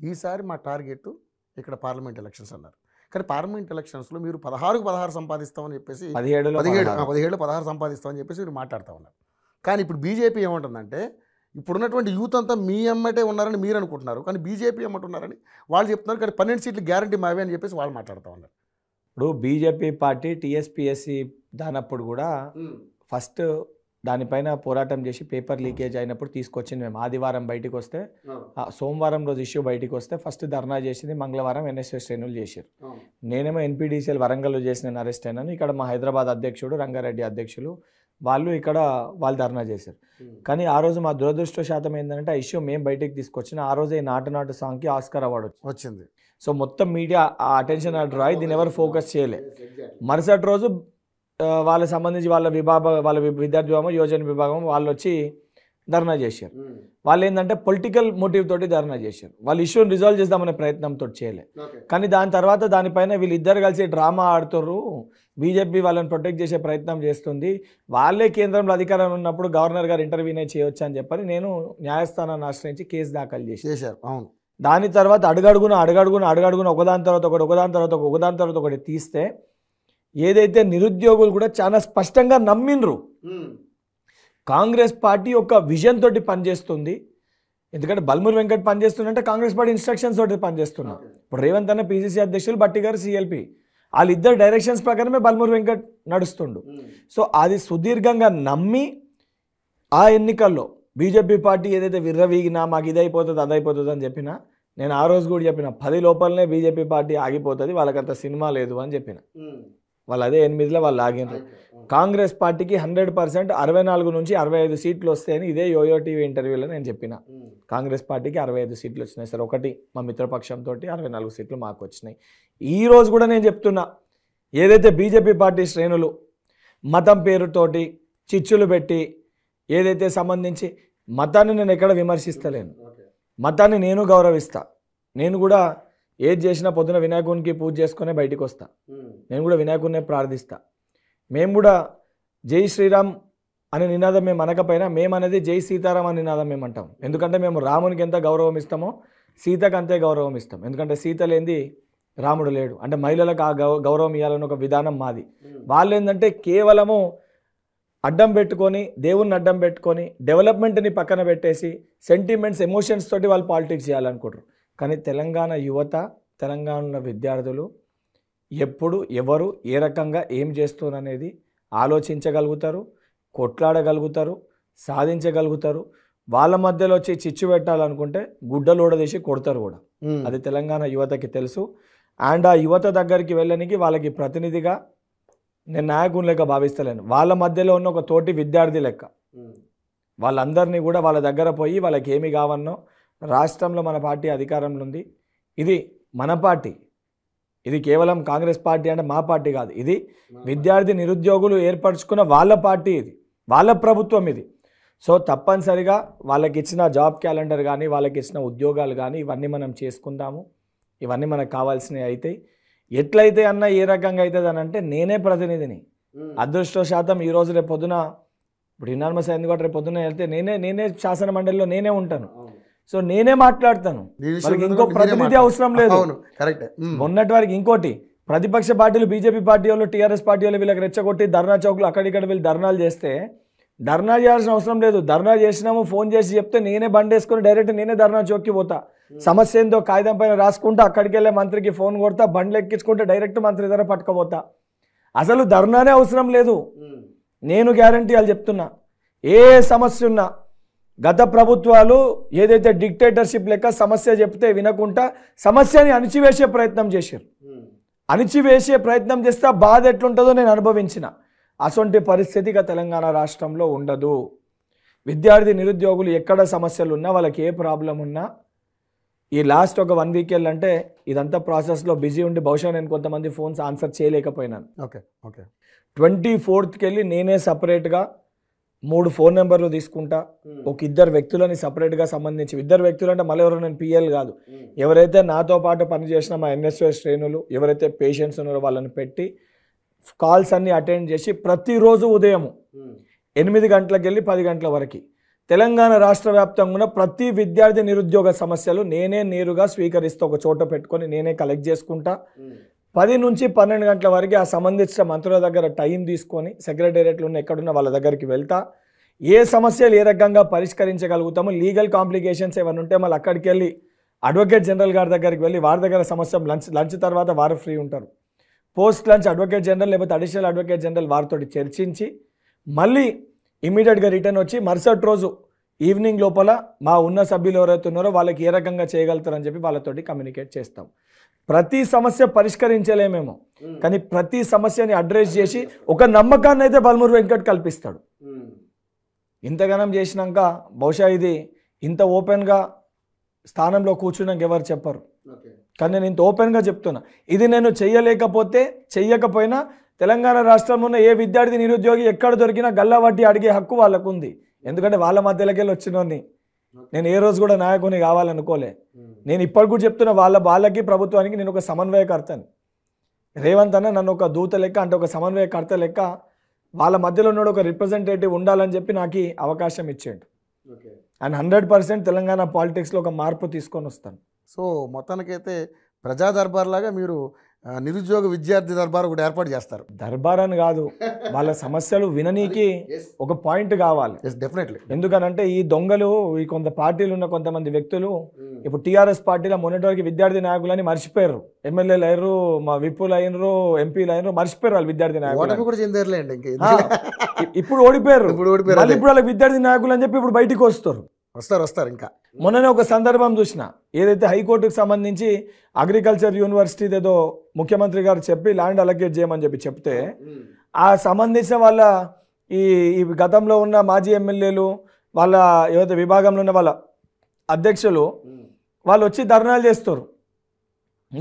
ఈసారి మా టార్గెట్ ఇక్కడ పార్లమెంట్ ఎలక్షన్స్ అన్నారు. కానీ పార్లమెంట్ ఎలక్షన్స్లో మీరు 16 సంపాదిస్తామని చెప్పేసి 17 సంపాదిస్తామని చెప్పేసి మీరు మాట్లాడుతూ ఉన్నారు. కానీ ఇప్పుడు బీజేపీ ఏమంటుందంటే ఇప్పుడున్నటువంటి యూత్ అంతా మీ అమ్మటే ఉన్నారని మీరు అనుకుంటున్నారు, కానీ బీజేపీ అమ్మటున్నారని వాళ్ళు చెప్తున్నారు. కానీ 12 సీట్లు గ్యారంటీ మావే అని చెప్పేసి వాళ్ళు మాట్లాడుతూ ఉన్నారు. ఇప్పుడు బీజేపీ పార్టీ టీఎస్పీఎస్సీ దానప్పుడు కూడా ఫస్ట్ దానిపైన పోరాటం చేసి పేపర్ లీకేజ్ అయినప్పుడు తీసుకొచ్చింది మేము. ఆదివారం బయటికి వస్తే సోమవారం రోజు ఇష్యూ బయటికి వస్తే ఫస్ట్ ధర్నా చేసింది మంగళవారం ఎన్ఎస్ఎస్ శ్రేణులు చేశారు. నేనేమో ఎన్పీడీసీఎల్ వరంగల్లో చేసిన అరెస్ట్ అయినాను. ఇక్కడ మా హైదరాబాద్ అధ్యక్షుడు రంగారెడ్డి అధ్యక్షులు వాళ్ళు ధర్నా చేశారు. కానీ ఆ రోజు మా దురదృష్టశాతం ఏంటంటే ఆ ఇష్యూ మేము బయటికి తీసుకొచ్చిన ఆ రోజే నాటు సాంగ్కి ఆస్కార్ అవార్డు వచ్చింది. సో మొత్తం మీడియా ఆ అటెన్షన్ డ్రా అయ్యి దీన్ని ఎవరు ఫోకస్ చేయలే. మరుసటి రోజు వాళ్ళకి సంబంధించి వాళ్ళ విద్యార్థి విభాగం యోజన విభాగం వాళ్ళు వచ్చి ధర్నా చేశారు. వాళ్ళు ఏంటంటే పొలిటికల్ మోటివ్ తోటి ధర్నా చేశారు. వాళ్ళు ఇష్యూని రిజాల్వ్ చేద్దామనే ప్రయత్నంతో చేయలే. కానీ దాని తర్వాత దానిపైన వీళ్ళిద్దరు కలిసి డ్రామా ఆడుతుర్రు, బీజేపీ వాళ్ళని ప్రొటెక్ట్ చేసే ప్రయత్నం చేస్తుంది, వాళ్ళే కేంద్రంలో అధికారం ఉన్నప్పుడు గవర్నర్ గారు ఇంటర్వ్యూనే చేయొచ్చు అని చెప్పని నేను న్యాయస్థానాన్ని ఆశ్రయించి కేసు దాఖలు చేశారు. అవును. దాని తర్వాత అడుగడుగున ఒకదాని తర్వాత ఒకటి తీస్తే ఏదైతే నిరుద్యోగులు కూడా చాలా స్పష్టంగా నమ్మిండ్రు కాంగ్రెస్ పార్టీ ఒక విజన్ తోటి పనిచేస్తుంది. ఎందుకంటే బల్మూరి వెంకట్ పనిచేస్తుందంటే కాంగ్రెస్ పార్టీ ఇన్స్ట్రక్షన్స్ తోటి పనిచేస్తున్నారు. ఇప్పుడు రేవంత్ అన్న పీసీసీ అధ్యక్షులు, బట్టి గారు సిఎల్పి, వాళ్ళిద్దరు డైరెక్షన్స్ ప్రకారమే బల్మూరి వెంకట్ నడుస్తుండు. సో అది సుదీర్ఘంగా నమ్మి ఆ ఎన్నికల్లో బీజేపీ పార్టీ ఏదైతే విర్రవీగినా మాకు ఇదైపోతుంది అదైపోతుంది అని చెప్పినా, నేను ఆ రోజు కూడా చెప్పిన 10 లోపలనే బీజేపీ పార్టీ ఆగిపోతుంది, వాళ్ళకంత సినిమా లేదు అని చెప్పిన. వాళ్ళు అదే 8లో వాళ్ళు ఆగినారు. కాంగ్రెస్ పార్టీకి 100% 64 నుంచి 65 సీట్లు వస్తాయని ఇదే యోయో టీవీ ఇంటర్వ్యూలో నేను చెప్పిన. కాంగ్రెస్ పార్టీకి 65 సీట్లు వచ్చినాయి సార్. ఒకటి మా మిత్రపక్షంతో 64 సీట్లు మాకు వచ్చినాయి. ఈ రోజు కూడా నేను చెప్తున్నా, ఏదైతే బీజేపీ పార్టీ శ్రేణులు మతం పేరుతోటి చిచ్చులు పెట్టి ఏదైతే సంబంధించి, మతాన్ని నేను ఎక్కడ విమర్శిస్తలేను, మతాన్ని నేను గౌరవిస్తా. నేను కూడా ఏది చేసినా పొద్దున వినాయకునికి పూజ చేసుకునే బయటికి వస్తా. నేను కూడా వినాయకుడినే ప్రార్థిస్తా. మేము కూడా జై శ్రీరామ్ అనే నినాదం మేము అనకపోయినా మేమనేది జై సీతారాం అనే నినాదం మేము అంటాం. ఎందుకంటే మేము రామునికి ఎంత గౌరవం ఇస్తామో సీతకు అంతే గౌరవం ఇస్తాం. ఎందుకంటే సీత లేనిది రాముడు లేడు. అంటే మహిళలకు ఆ గౌరవం ఇవ్వాలని ఒక విధానం మాది. వాళ్ళు ఏంటంటే కేవలము అడ్డం పెట్టుకొని, దేవుణ్ణి అడ్డం పెట్టుకొని, డెవలప్మెంట్ని పక్కన పెట్టేసి సెంటిమెంట్స్ ఎమోషన్స్ తోటి వాళ్ళు పాలిటిక్స్ చేయాలనుకుంటారు. కానీ తెలంగాణ యువత, తెలంగాణలో విద్యార్థులు ఎప్పుడు ఎవరు ఏ రకంగా ఏం చేస్తున్నారనేది ఆలోచించగలుగుతారు, కొట్లాడగలుగుతారు, సాధించగలుగుతారు. వాళ్ళ మధ్యలో వచ్చి చిచ్చు పెట్టాలనుకుంటే గుడ్డలోడదీసి కొడతారు కూడా. అది తెలంగాణ యువతకి తెలుసు. అండ్ ఆ యువత దగ్గరికి వెళ్ళడానికి వాళ్ళకి ప్రతినిధిగా నేను నాయకుని లెక్క భావిస్తలేను, వాళ్ళ మధ్యలో ఉన్న ఒక తోటి విద్యార్థి లెక్క. వాళ్ళందరినీ కూడా వాళ్ళ దగ్గర పోయి వాళ్ళకి ఏమి కావన్నో, రాష్ట్రంలో మన పార్టీ అధికారంలో ఉంది, ఇది మన పార్టీ, ఇది కేవలం కాంగ్రెస్ పార్టీ అంటే మా పార్టీ కాదు, ఇది విద్యార్థి నిరుద్యోగులు ఏర్పరచుకున్న వాళ్ళ పార్టీ, ఇది వాళ్ళ ప్రభుత్వం ఇది. సో తప్పనిసరిగా వాళ్ళకి ఇచ్చిన జాబ్ క్యాలెండర్ కానీ, వాళ్ళకి ఇచ్చిన ఉద్యోగాలు కానీ ఇవన్నీ మనం చేసుకుందాము. ఇవన్నీ మనకు కావాల్సినవి అవుతాయి. ఎట్లయితే అన్న ఏ రకంగా అవుతుంది అని అంటే నేనే ప్రతినిధిని. అదృష్టశాతం ఈరోజు రేపు పొద్దున ఇప్పుడు ఇనార్మస్ అయింది కూడా రేపు పొద్దున వెళ్తే నేనే శాసన మండలిలో నేనే ఉంటాను. సో నేనే మాట్లాడతాను, వాళ్ళకి ఇంకో ప్రతినిధి అవసరం లేదు. మొన్నటి వారికి ఇంకోటి, ప్రతిపక్ష పార్టీలు బీజేపీ పార్టీ వాళ్ళు టీఆర్ఎస్ పార్టీ వాళ్ళు వీళ్ళకి రెచ్చగొట్టి ధర్నా చౌక్లు అక్కడిక్కడ వీళ్ళు ధర్నాలు చేస్తే ధర్నా చేయాల్సిన అవసరం లేదు. ధర్నా చేసినాము ఫోన్ చేసి చెప్తే నేనే బండి వేసుకొని డైరెక్ట్ నేనే ధర్నా చౌక్కి పోతా. సమస్య ఏందో కాగితం పైన రాసుకుంటా, అక్కడికి వెళ్ళే మంత్రికి ఫోన్ కొడతా, బండ్లు ఎక్కించుకుంటే డైరెక్ట్ మంత్రి దగ్గర పట్టుకపోతా. అసలు ధర్నానే అవసరం లేదు. నేను గ్యారంటీ వాళ్ళు చెప్తున్నా, ఏ సమస్య ఉన్నా గత ప్రభుత్వాలు ఏదైతే డిక్టేటర్షిప్ లెక్క సమస్య చెప్తే వినకుండా సమస్యని అణిచివేసే ప్రయత్నం చేశారు. అణిచివేసే ప్రయత్నం చేస్తే బాధ ఎట్లుంటుందో నేను అనుభవించిన. అసొంటి పరిస్థితిగా తెలంగాణ రాష్ట్రంలో ఉండదు. విద్యార్థి నిరుద్యోగులు ఎక్కడ సమస్యలు ఉన్నా, వాళ్ళకి ఏ ప్రాబ్లం ఉన్నా, ఈ లాస్ట్ ఒక 1 వీక్ వెళ్ళంటే ఇదంతా ప్రాసెస్లో బిజీ ఉండి బహుశా నేను కొంతమంది ఫోన్స్ ఆన్సర్ చేయలేకపోయినాను. 24th వెళ్ళి నేనే సపరేట్గా 3 ఫోన్ నెంబర్లు తీసుకుంటా. ఒక 2 వ్యక్తులని సపరేట్గా సంబంధించి, 2 వ్యక్తులు అంటే మళ్ళీ ఎవరో నేను పిఎల్ కాదు, ఎవరైతే నాతో పాటు పనిచేసిన మా ఎన్ఎస్ఎస్ శ్రేణులు, ఎవరైతే పేషెంట్స్ ఉన్నారో వాళ్ళని పెట్టి కాల్స్ అన్ని అటెండ్ చేసి ప్రతిరోజు ఉదయం 8 గంటలకు వెళ్ళి 10 గంటల వరకు తెలంగాణ రాష్ట్ర వ్యాప్తంగా ఉన్న ప్రతి విద్యార్థి నిరుద్యోగ సమస్యలు నేనే నేరుగా స్వీకరిస్తూ ఒక చోట పెట్టుకొని నేనే కలెక్ట్ చేసుకుంటా. 10 నుంచి 12 గంటల వరకు ఆ సంబంధించిన మంత్రుల దగ్గర టైం తీసుకొని సెక్రటేరియట్లు ఉన్న ఎక్కడున్న వాళ్ళ దగ్గరికి వెళ్తా. ఏ సమస్యలు ఏ రకంగా పరిష్కరించగలుగుతామో, లీగల్ కాంప్లికేషన్స్ ఏమైనా ఉంటే మళ్ళీ అక్కడికి వెళ్ళి అడ్వకేట్ జనరల్ గారి దగ్గరికి వెళ్ళి వారి దగ్గర సమస్య లంచ్ తర్వాత వారు ఫ్రీ ఉంటారు. పోస్ట్ లంచ్ అడ్వకేట్ జనరల్ లేకపోతే అడిషనల్ అడ్వకేట్ జనరల్ వారితో చర్చించి మళ్ళీ ఇమీడియట్గా రిటర్న్ వచ్చి మరుసటి రోజు ఈవినింగ్ లోపల మా ఉన్న సభ్యులు ఎవరైతే ఉన్నారో వాళ్ళకి ఏ రకంగా చేయగలుగుతారని చెప్పి వాళ్ళతోటి కమ్యూనికేట్ చేస్తాం. ప్రతి సమస్య పరిష్కరించలేమేమో, కానీ ప్రతి సమస్యని అడ్రస్ చేసి ఒక నమ్మకాన్ని అయితే బల్మూరు వెంకట్ కల్పిస్తాడు. ఇంతగానం చేసినాక బహుశా ఇది ఇంత ఓపెన్గా స్థానంలో కూర్చున్నాక ఎవరు చెప్పరు. కానీ నేను ఇంత ఓపెన్గా చెప్తున్నా, ఇది నేను చెయ్యకపోయినా తెలంగాణ రాష్ట్రంలో ఉన్న ఏ విద్యార్థి నిరుద్యోగి ఎక్కడ దొరికినా గల్లా వడ్డీ అడిగే హక్కు వాళ్ళకు ఉంది. ఎందుకంటే వాళ్ళ మధ్యలోకి వెళ్ళి వచ్చినోని నేను ఏ రోజు కూడా నాయకుని కావాలనుకోలే. నేను ఇప్పటికి కూడా చెప్తున్నా, వాళ్ళకి ప్రభుత్వానికి నేను ఒక సమన్వయకర్తని. రేవంత్ అన్న నన్ను ఒక దూత లెక్క, అంటే ఒక సమన్వయకర్త లెక్క వాళ్ళ మధ్యలో ఉన్న ఒక రిప్రజెంటేటివ్ ఉండాలని చెప్పి నాకు అవకాశం ఇచ్చాడు. అండ్ 100% తెలంగాణ పాలిటిక్స్లో ఒక మార్పు తీసుకొని వస్తాను. సో మొత్తానికైతే ప్రజా దర్బార్ లాగా మీరు నిరుద్యోగ విద్యార్థి దర్బార్ ఒకటి ఏర్పాటు చేస్తారు. దర్బార్ అని కాదు, వాళ్ళ సమస్యలు విననీకి ఒక పాయింట్ కావాలి. డెఫినెట్లీ. ఎందుకనంటే ఈ దొంగలు, ఈ కొంత పార్టీలు ఉన్న కొంతమంది వ్యక్తులు ఇప్పుడు టీఆర్ఎస్ పార్టీలో మొన్నటి వరకు విద్యార్థి నాయకులని మర్చిపోయారు. ఎమ్మెల్యేలు అయ్యారు, మా విప్పులు అయినరు, ఎంపీలు అయినరు, మర్చిపోయారు వాళ్ళు విద్యార్థి నాయకులు కూడా చెందారులేండి. ఇప్పుడు ఓడిపోయారు. ఇప్పుడు వాళ్ళకి విద్యార్థి నాయకులు అని చెప్పి ఇప్పుడు బయటికి వస్తారు. ఇంకా మొన్ననే ఒక సందర్భం చూసిన, ఏదైతే హైకోర్టుకు సంబంధించి అగ్రికల్చర్ యూనివర్సిటీ ఏదో ముఖ్యమంత్రి గారు చెప్పి ల్యాండ్ అలొకేట్ చేయమని చెప్తే ఆ సంబంధించిన వాళ్ళ ఈ గతంలో ఉన్న మాజీ ఎమ్మెల్యేలు, వాళ్ళ ఏదైతే విభాగంలో ఉన్న వాళ్ళ అధ్యక్షులు వాళ్ళు వచ్చి ధర్నాలు చేస్తారు.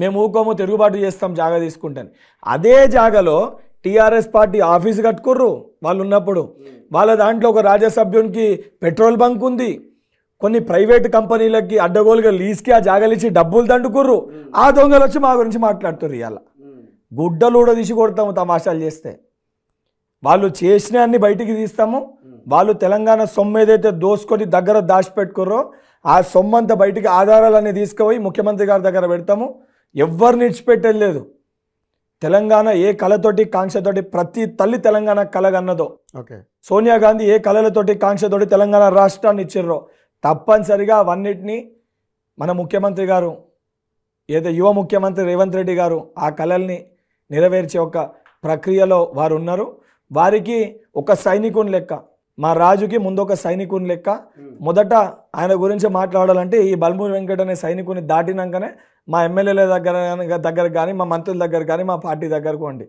మేము ఊకోమో తిరుగుబాటు చేస్తాం జాగా తీసుకుంటాను. అదే జాగాలో టీఆర్ఎస్ పార్టీ ఆఫీస్ కట్టుకుర్రు వాళ్ళు ఉన్నప్పుడు. వాళ్ళ దాంట్లో ఒక రాజ్యసభ్యునికి పెట్రోల్ బంక్ ఉంది. కొన్ని ప్రైవేట్ కంపెనీలకి అడ్డగోలుగా లీజ్కి ఆ జాగాలు ఇచ్చి డబ్బులు దండుకుర్రు. ఆ దొంగలు వచ్చి మా గురించి మాట్లాడుతుర్రు. ఇవాళ గుడ్డలు కూడా తీసి కొడతాము తమాషాలు చేస్తే. వాళ్ళు చేసిన అన్ని బయటికి తీస్తాము. వాళ్ళు తెలంగాణ సొమ్ము ఏదైతే దోసుకొని దగ్గర దాచిపెట్టుకుర్రో ఆ సొమ్మంతా బయటికి ఆధారాలన్నీ తీసుకుపోయి ముఖ్యమంత్రి గారి దగ్గర పెడతాము. ఎవరిని ఇడిచిపెట్టలేదు. తెలంగాణ ఏ కళతోటి కాంక్షతోటి ప్రతి తల్లి తెలంగాణ కలగన్నదో, సోనియా గాంధీ ఏ కళలతోటి కాంక్షతోటి తెలంగాణ రాష్ట్రాన్ని ఇచ్చిర్రో తప్పనిసరిగా అవన్నిటినీ మన ముఖ్యమంత్రి గారు, ఏదో యువ ముఖ్యమంత్రి రేవంత్ రెడ్డి గారు ఆ కళల్ని నెరవేర్చే ఒక ప్రక్రియలో వారు ఉన్నారు. వారికి ఒక సైనికుని లెక్క, మా రాజుకి ముందు ఒక సైనికుని లెక్క. మొదట ఆయన గురించి మాట్లాడాలంటే ఈ బల్మూరు వెంకట్ అనే సైనికుని దాటినాకనే మా ఎమ్మెల్యేల దగ్గర కానీ, మా మంత్రుల దగ్గర కానీ, మా పార్టీ దగ్గరకు అండి.